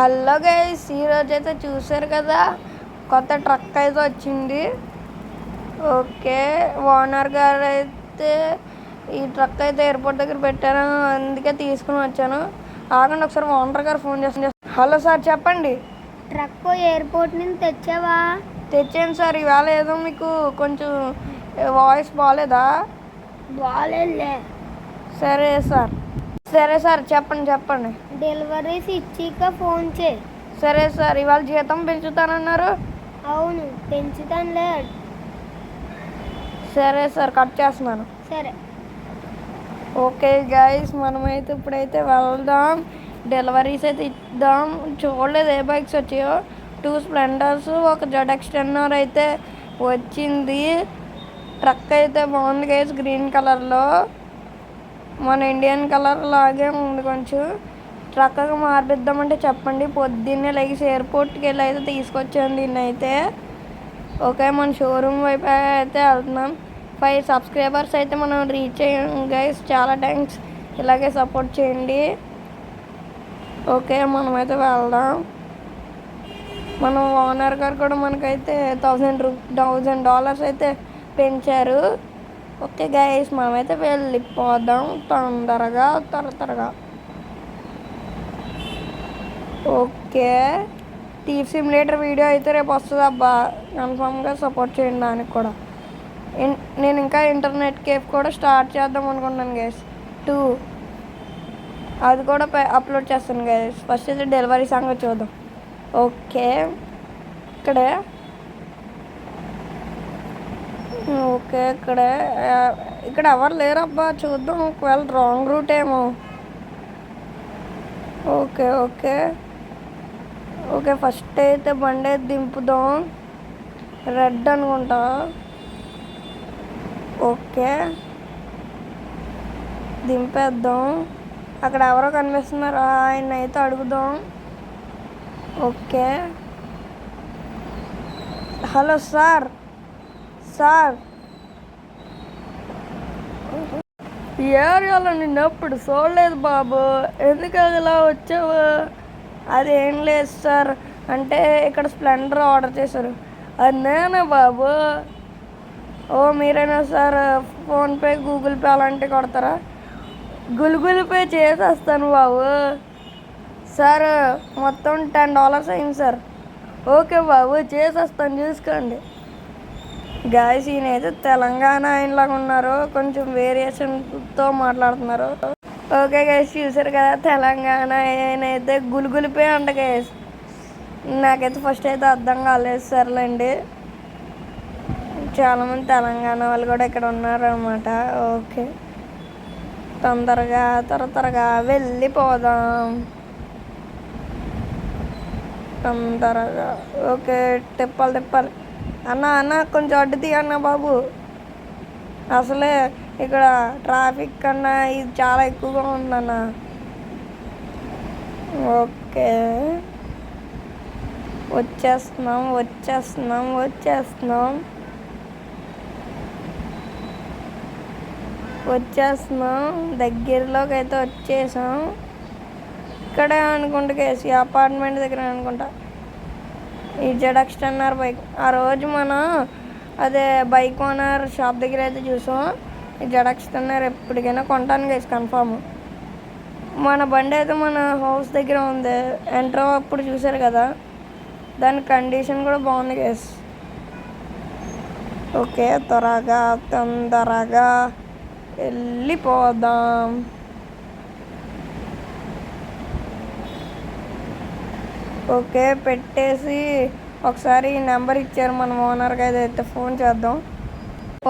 Hello guys, ఈరోజు అయితే చూసారు కదా, కొత్త ట్రక్ అయితే వచ్చింది. ఓకే, ఓనర్ గారు అయితే ఈ ట్రక్ అయితే ఎయిర్పోర్ట్ దగ్గర పెట్టారు, అందుకే తీసుకుని వచ్చాను. ఆగండి, ఒకసారి ఓనర్ గారు ఫోన్ చేస్తాను. హలో సార్, చెప్పండి. ట్రక్ ఎయిర్పోర్ట్ నుంచి తెచ్చావా? తెచ్చాను సార్. ఈవేళ ఏదో మీకు కొంచెం వాయిస్ బాగాలేదా? బాగాలేదులే. సరే సార్, సరే సార్, చెప్పండి. డెలివరీస్ ఇచ్చాక ఫోన్ చేయి. సరే సార్. ఇవాళ జీతం పెంచుతానన్నారు. అవును, పెంచుతానులే. సరే సార్, కట్ చేస్తున్నాను. సరే. ఓకే గైస్, మనమైతే ఇప్పుడైతే వెళ్దాం, డెలివరీస్ అయితే ఇద్దాం. చూడలేదు ఏ బైక్స్ వచ్చాయో. 2 స్ప్లెండర్స్, ఒక ZX-10R అయితే వచ్చింది. ట్రక్ అయితే బాగుంది గైస్, గ్రీన్ కలర్లో, మన ఇండియన్ కలర్ లాగే ఉంది. కొంచెం ట్రక్గా మార్పిద్దామంటే చెప్పండి. పొద్దున్నే లెగిసి ఎయిర్పోర్ట్కి వెళ్ళి అయితే తీసుకొచ్చాను దీన్ని అయితే. ఓకే, మన షోరూమ్ వైపు అయితే వెళ్తున్నాం. 5 సబ్స్క్రైబర్స్ అయితే మనం రీచ్ అయ్యాం గైస్. చాలా థ్యాంక్స్, ఇలాగే సపోర్ట్ చేయండి. ఓకే, మనమైతే వెళ్దాం. మన ఓనర్ గారు కూడా మనకైతే $1000 అయితే పెంచారు. ఓకే గైస్, మనమైతే వెళ్ళిపోదాం తొందరగా. ఓకే, థీఫ్ సిమ్యులేటర్ వీడియో అయితే రేపు వస్తుంది అబ్బా, కన్ఫామ్గా సపోర్ట్ చేయండి దానికి కూడా. నేను ఇంకా ఇంటర్నెట్ కేఫ్ కూడా స్టార్ట్ చేద్దాం అనుకుంటున్నాను గైస్. 2 అది కూడా అప్లోడ్ చేస్తాను గైస్. ఫస్ట్ అయితే డెలివరీ సంగతి చూద్దాం. ఓకే, ఇక్కడే ఇక్కడ ఎవరు లేరబ్బా, చూద్దాం. ఒకవేళ రాంగ్ రూట్ ఏమో. ఓకే, ఫస్ట్ అయితే బండి దింపుదాం. రెడ్ అనుకుంటా. ఓకే, దింపేద్దాం. అక్కడ ఎవరో కనిపిస్తున్నారు, ఆయన అయితే అడుగుదాం. Okay, hello sir. ఈ ఏరియాలో నిన్ను ఎప్పుడు చూడలేదు బాబు, ఎందుకు అలా వచ్చావు? అదేం లేదు సార్, అంటే ఇక్కడ స్ప్లెండర్ ఆర్డర్ చేశారు. అది నేనే బాబు. ఓ మీరేనా సార్? ఫోన్పే, గూగుల్ పే అలాంటివి కొడతారా? గూగుల్ పే చేసేస్తాను బాబు. సార్ మొత్తం $10 అయింది సార్. ఓకే బాబు, చేసేస్తాను, చూసుకోండి. గాయస్, ఈయన అయితే తెలంగాణ ఆయనలాగా ఉన్నారు, కొంచెం వేరియేషన్తో మాట్లాడుతున్నారు. ఓకే గైస్, చూసారు కదా, తెలంగాణ ఆయన అయితే గులిపే అంట గైస్. నాకైతే ఫస్ట్ అయితే అర్థం కాలేదు, సర్లేండి. చాలామంది తెలంగాణ వాళ్ళు కూడా ఇక్కడ ఉన్నారనమాట. ఓకే, త్వరగా వెళ్ళిపోదాం తొందరగా. ఓకే, తిప్పాలి. అన్న కొంచెం అడ్డు తీయన్నా బాబు. అసలే ఇక్కడ ట్రాఫిక్ కన్నా ఇది చాలా ఎక్కువగా ఉందన్న. ఓకే, వచ్చేస్తున్నాం. దగ్గరలోకి అయితే వచ్చేసాం. ఇక్కడే అనుకుంటా కేసి, అపార్ట్మెంట్ దగ్గర అనుకుంటా. ఈ ZX-10R బైక్ ఆ రోజు మనం అదే బైక్ ఓనర్ షాప్ దగ్గర అయితే చూసాం. ఈ ZX-10R ఎప్పటికైనా కొంటాను గైస్, కన్ఫామ్. మన బండి అయితే మన హౌస్ దగ్గర ఉంది. ఎంటర్ అప్పుడు చూసారు కదా, దాని కండిషన్ కూడా బాగుంది గైస్. ఓకే, తొందరగా వెళ్ళిపోదాం. ఓకే, పెట్టేసి ఒకసారి నెంబర్ ఇచ్చారు మన ఓనర్కి, అయితే ఫోన్ చేద్దాం.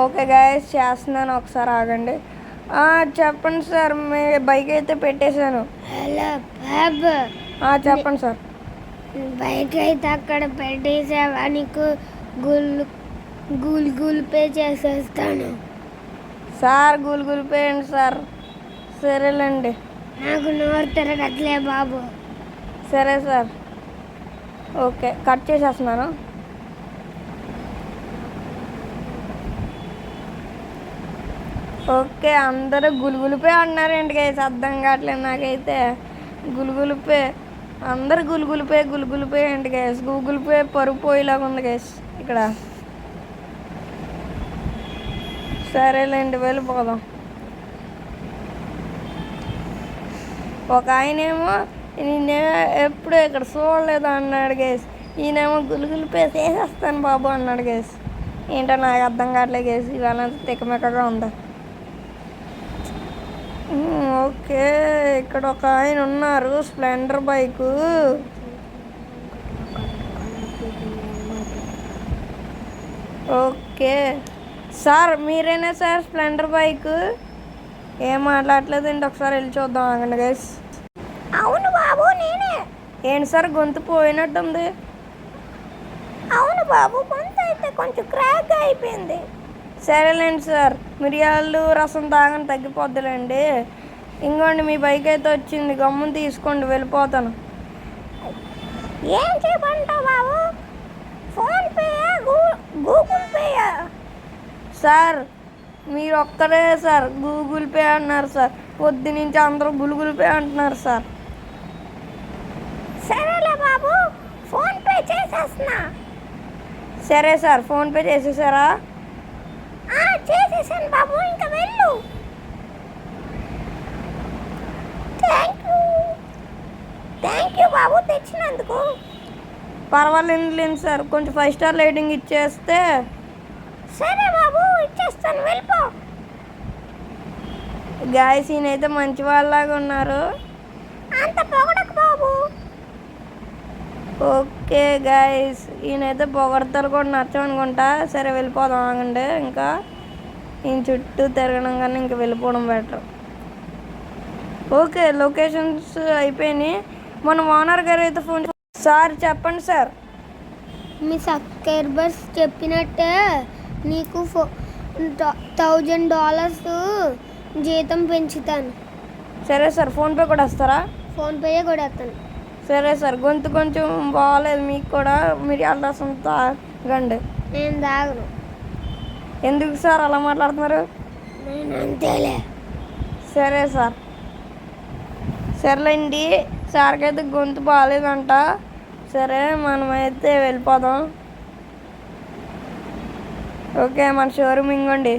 ఓకే గాయస్, చేస్తున్నాను, ఒకసారి ఆగండి. చెప్పండి సార్, మీ బైక్ అయితే పెట్టేశాను. హలో బాబు. చెప్పండి సార్. బైక్ అయితే అక్కడ పెట్టేసావా? నీకు గూగుల్ పే చేసేస్తాను సార్. గూగుల్ పే అండి సార్. సరేలేండి. నాకు నోరు తిరగట్లే బాబు. సరే సార్. ఓకే, కట్ చేసేస్తున్నాను. ఓకే, అందరూ గులుగులిపే అన్నారేంటి గైస్, అర్థం కావట్లేదు నాకైతే. గులుగులిపే అందరు గులుగులు పే ఏంటి గైస్, గూగుల్ పే పరుగు పోయేలాగా ఉంది గైస్ ఇక్కడ. సరేలేండి వెళ్ళిపోదాం. ఒక ఆయనేమో నేనే ఎప్పుడు ఇక్కడ చూడలేదు అన్నాడు గేస్, ఈయనేమో గులుగులు పే చేసేస్తాను బాబు అన్నాడు గేస్. ఏంటో నాకు అర్థం కావట్లేదు గేస్, ఇవాళ తిక్కమెక్కగా ఉందా. ఓకే, ఇక్కడ ఒక ఆయన ఉన్నారు స్ప్లెండర్ బైకు. ఓకే సార్, మీరేనా సార్ స్ప్లెండర్ బైక్? ఏం మాట్లాడలేదండి, ఒకసారి వెళ్ళి చూద్దాం ఆగండి గైస్. అవును బాబు నేనే. ఏంటి సార్ గొంతు పోయినట్టుంది? అవును బాబు, గొంతు అయితే కొంచెం క్రాక్ అయిపోయింది. సరేలేండి సార్, మిరియాలు రసం తాగని తగ్గిపోద్దులేండి. ఇంకోండి మీ బైక్ అయితే వచ్చింది, గమ్మును తీసుకోండి వెళ్ళిపోతాను. ఏం చేయమంటావు బాబు? ఫోన్పేయా గూగుల్ పేయా? సార్ మీరు ఒక్కరే సార్ గూగుల్ పే అన్నారు సార్, పొద్దు నుంచి అందరూ గూగుల్ పే అంటున్నారు సార్. సరేలే బాబు, ఫోన్పే చేసేస్తున్నా. సరే సార్, ఫోన్పే చేసేసారా? చేసేసాను బాబు, ఇంకా వెళ్ళు. థ్యాంక్ యూ బాబు తెచ్చినందుకు. పర్వాలేదు సార్, కొంచెం 5 స్టార్ రేటింగ్ ఇచ్చేస్తే. సరే బాబు ఇచ్చేస్తాను, వెళ్ళిపో. గాయస్ ఈయనైతే మంచి వాళ్ళలాగా ఉన్నారు. అంత పొగడకు బాబు. ఓకే గాయస్, ఈయనైతే పొగడతారు కూడా నచ్చమనుకుంటా. సరే వెళ్ళిపోదాం ఆగండి, ఇంకా ఈయన చుట్టూ తిరగడం కానీ ఇంకా వెళ్ళిపోవడం బెటర్. ఓకే లొకేషన్స్ అయిపోయినాయి. మన ఓనర్ గారు అయితే ఫోన్. సార్ చెప్పండి సార్. మీ సబ్స్క్రైబర్స్ చెప్పినట్టే నీకు $1000 జీతం పెంచుతాను. సరే సార్, ఫోన్పే కూడా వస్తారా? ఫోన్పేయే కూడా వస్తాను. సరే సార్, గొంతు కొంచెం బాగాలేదు మీకు కూడా, మిరియాల రసం తాగండి. నేను తాగను. ఎందుకు సార్ అలా మాట్లాడుతున్నారు? నేను అంతేలే. సరే సార్. సరేలేండి, సార్కి అయితే గొంతు బాగాలేదంట. సరే మనమైతే వెళ్ళిపోదాం. ఓకే, మన షోరూమ్ ఇంకోండి.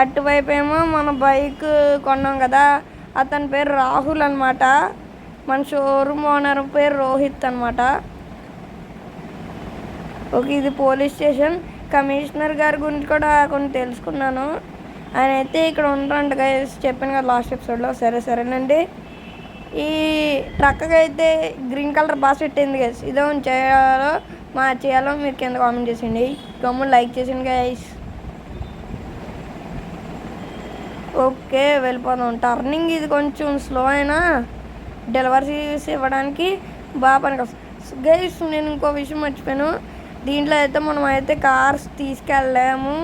అటువైపు ఏమో మన బైక్ కొన్నాం కదా, అతని పేరు రాహుల్ అనమాట. మన షోరూమ్ ఓనర్ పేరు రోహిత్ అనమాట. ఓకే, ఇది పోలీస్ స్టేషన్. కమిషనర్ గారి గురించి కూడా కొన్ని తెలుసుకున్నాను. ఆయన అయితే ఇక్కడ ఉంటారంట గైస్, చెప్పాను కదా లాస్ట్ ఎపిసోడ్లో. సరేనండి, ఈ ట్రక్కి అయితే గ్రీన్ కలర్ బాగా సెట్ అయింది గైస్. ఇదో చేయాలో మీరు కింద కామెంట్ చేసేయండి, గమ్మున లైక్ చేసేయండి గైస్. ఓకే వెళ్ళిపోదాం. టర్నింగ్ ఇది కొంచెం స్లో అయినా డెలివరీస్ ఇవ్వడానికి బాగా పనికొస్తుంది గైస్. నేను ఇంకో విషయం మర్చిపోయాను, దీంట్లో అయితే మనం అయితే కార్స్ తీసుకెళ్ళలేము.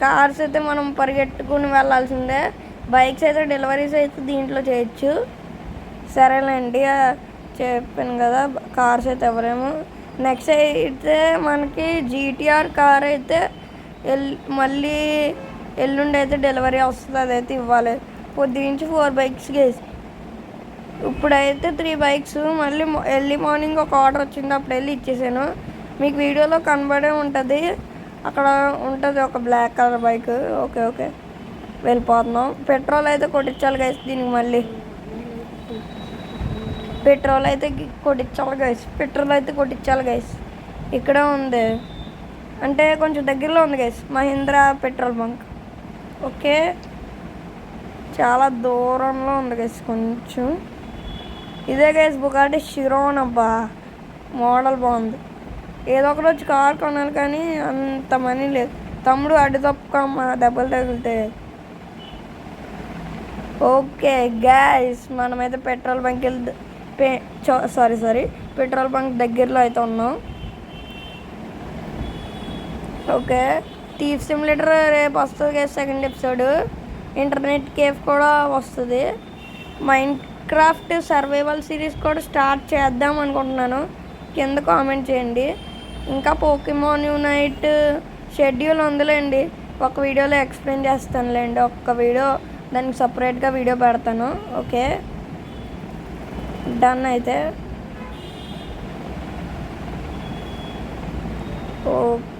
కార్స్ అయితే మనం పరిగెట్టుకుని వెళ్ళాల్సిందే. బైక్స్ అయితే డెలివరీస్ అయితే దీంట్లో చేయొచ్చు. సరేలేండి, చెప్పాను కదా, కార్స్ అయితే ఎవరేమో. నెక్స్ట్ అయితే మనకి GTR కార్ అయితే మళ్ళీ ఎల్లుండి అయితే డెలివరీ వస్తుంది, అదైతే ఇవ్వాలి. పొద్దునుంచి 4 బైక్స్ గేసి, ఇప్పుడైతే 3 బైక్స్. మళ్ళీ ఎర్లీ మార్నింగ్ ఒక ఆర్డర్ వచ్చింది, అప్పుడు వెళ్ళి ఇచ్చేసాను. మీకు వీడియోలో కనబడే ఉంటుంది, అక్కడ ఉంటుంది ఒక బ్లాక్ కలర్ బైక్. ఓకే వెళ్ళిపోతున్నాం. పెట్రోల్ అయితే కొట్టించాలి గైస్ దీనికి, మళ్ళీ పెట్రోల్ అయితే కొట్టించాలి గైస్. ఇక్కడ ఉంది అంటే కొంచెం దగ్గరలో ఉంది guys, Mahindra petrol bunk. Okay, చాలా దూరంలో ఉంది గైస్ కొంచెం. ఇదే గైస్ బుగాటి షిరోన్. అబ్బా మోడల్ బాగుంది. ఏదో ఒక రోజు కార్ కొనాలి కానీ అంత మనీ లేదు. తమ్ముడు అడ్డు తప్పుకమ్మ, దెబ్బలు తగిలితే. ఓకే గైస్, మనమైతే పెట్రోల్ బంక్ పెట్రోల్ బంక్ దగ్గరలో అయితే ఉన్నాం. ఓకే, థీఫ్ సిమ్యులేటర్ రేపు వస్తుంది కదా సెకండ్ ఎపిసోడ్. ఇంటర్నెట్ కేఫ్ కూడా వస్తుంది. మైండ్ క్రాఫ్ట్ సర్వైవల్ సిరీస్ కూడా స్టార్ట్ చేద్దాం అనుకుంటున్నాను, కింద కామెంట్ చేయండి. ఇంకా పోకెమాన్ యూనైట్ షెడ్యూల్ ఉందిలేండి, ఒక వీడియోలో ఎక్స్ప్లెయిన్ చేస్తానులేండి. ఒక్క వీడియో దానికి సపరేట్గా వీడియో పెడతాను. Okay done. అయితే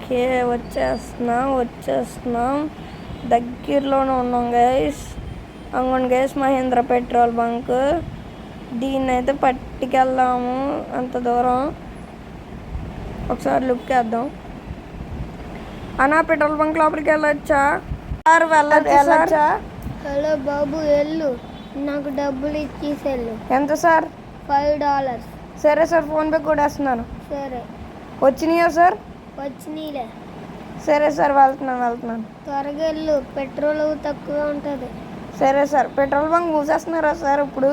ఓకే, వచ్చేస్తున్నాం దగ్గరలోనే ఉన్నాం గైస్. అంగోండి గైస్ మహేంద్ర పెట్రోల్ బంక్. దీన్ని అయితే పట్టుకెళ్దాము అంత దూరం. ఒకసారి లుక్ వేద్దాం. అన్నా పెట్రోల్ బంక్ లోపలికి వెళ్ళొచ్చా సార్? వెళ్ళొచ్చా? హలో బాబు, వెళ్ళు. నాకు డబ్బులు ఇచ్చేసెళ్ళు. ఎంత సార్? $5. సరే సార్, ఫోన్పే కూడా వేస్తున్నాను. సరే, వచ్చినాయా సార్? వచ్చినీలే. సరే సార్, వెళ్తున్నాను. త్వరగా వెళ్ళు, పెట్రోల్ తక్కువ ఉంటుంది. సరే సార్. పెట్రోల్ బంక్ మూసేస్తున్నారా సార్ ఇప్పుడు?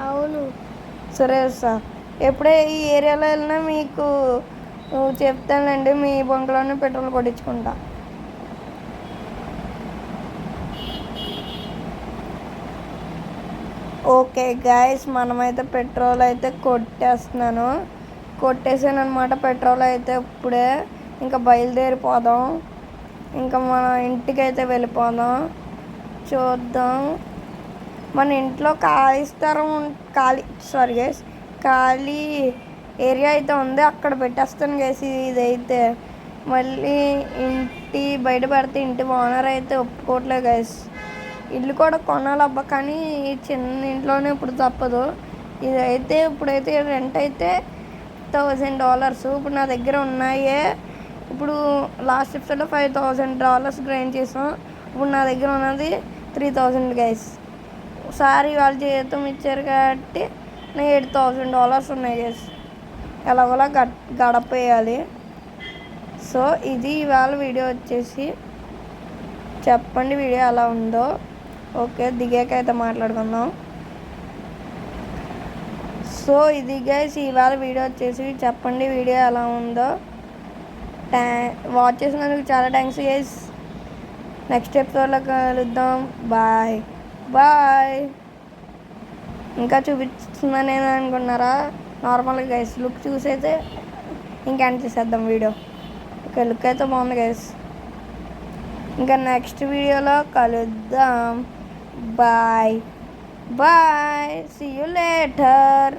అవును. సరే సార్, ఎప్పుడే ఈ ఏరియాలో వెళ్ళినా మీకు చెప్తానండి. మీ బంక్లోనే పెట్రోల్ కొట్టించుకుంటా. ఓకే గైస్, మనమైతే పెట్రోల్ అయితే కొట్టేసాను అనమాట. పెట్రోల్ అయితే ఇప్పుడే ఇంకా బయలుదేరిపోదాం. ఇంకా మన ఇంటికి అయితే వెళ్ళిపోదాం. చూద్దాం, మన ఇంట్లో ఖాళీ ఏరియా అయితే ఉంది, అక్కడ పెట్టేస్తాను గైస్. ఇదైతే మళ్ళీ ఇంటి బయట పెడితే ఇంటి ఓనర్ అయితే ఒప్పుకోవట్లేదు గైస్. ఇల్లు కూడా కొనాలబ్బా, కానీ ఈ చిన్న ఇంట్లోనే ఇప్పుడు తప్పదు. ఇప్పుడైతే రెంట్ అయితే $1,000. ఇప్పుడు నా దగ్గర ఉన్నాయే. ఇప్పుడు లాస్ట్ ఎపిసోడ్లో $5,000 గ్రైండ్ చేసాం. ఇప్పుడు నా దగ్గర ఉన్నది 3,000 గైస్. సార్ వాళ్ళు జీతం ఇచ్చారు కాబట్టి నా $8,000 ఉన్నాయి గైస్. ఎలాగోలా గడపేయాలి. సో ఇది ఇవాళ వీడియో వచ్చేసి. చెప్పండి వీడియో ఎలా ఉందో. ఓకే, దిగాక అయితే మాట్లాడుకుందాం. సో ఇది గైస్ ఇవాళ వీడియో వచ్చేసి. చెప్పండి వీడియో ఎలా ఉందో. వాచ్ చేసినందుకు చాలా థ్యాంక్స్ గైస్. నెక్స్ట్ ఎపిసోడ్లో కలుద్దాం. బాయ్. ఇంకా చూపిస్తున్నాను నేను అనుకున్నారా? నార్మల్గా గైస్ లుక్ చూసైతే ఇంకెండ్ చేసేద్దాం వీడియో. ఓకే, లుక్ అయితే బాగుంది గైస్. ఇంకా నెక్స్ట్ వీడియోలో కలుద్దాం. బాయ్. See you later.